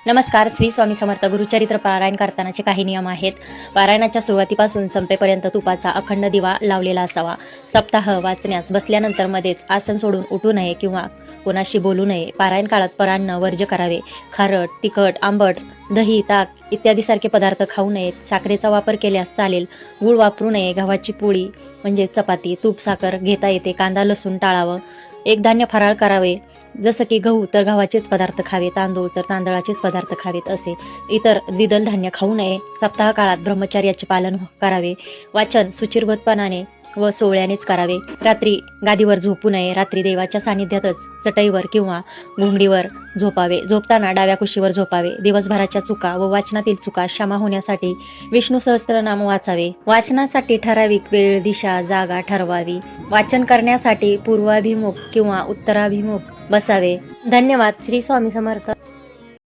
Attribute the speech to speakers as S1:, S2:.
S1: नमस्कार. श्री स्वामी समर्थ. गुरुचरित्र पारायण करतानाचे काही नियम आहेत. पारायणाच्या सुरुवातीपासून संपेपर्यंत तुपाचा अखंड दिवा लावलेला असावा. सप्ताह वाचण्यास बसल्यानंतर मध्येच आसन सोडून उठू नये किंवा कोणाशी बोलू नये. पारायण काळात परान्न वर्ज्य करावे. खारट, तिखट, आंबट, दही, ताक इत्यादी सारखे पदार्थ खाऊ नयेत. साखरेचा वापर केल्यास चालेल. गूळ वापरू नये. गव्हाची पोळी म्हणजे चपाती, तूप, साखर घेता येते. कांदा, लसूण टाळावं. एक धान्य फराळ करावे. जसं की गहू तर गव्हाचेच पदार्थ खावे, तांदूळ तर तांदळाचेच पदार्थ खावेत असे. इतर द्विदल धान्य खाऊ नये. सप्ताह काळात ब्रह्मचर्याचे पालन करावे. वाचन सुचिरभूतपणाने व सोहळ्यानेच करावे. रात्री गादीवर झोपू नये. रात्री देवाच्या सानिध्यातच चटईवर किंवा घोंगडीवर झोपावे. झोपताना डाव्या कुशीवर झोपावे. दिवसभराच्या चुका व वाचनातील चुका क्षमा होण्यासाठी विष्णू सहस्त्रनाम वाचावे. वाचनासाठी ठराविक वेळ, दिशा, जागा ठरवावी. वाचन करण्यासाठी पूर्वाभिमुख किंवा उत्तराभिमुख बसावे. धन्यवाद. श्री स्वामी समर्थ.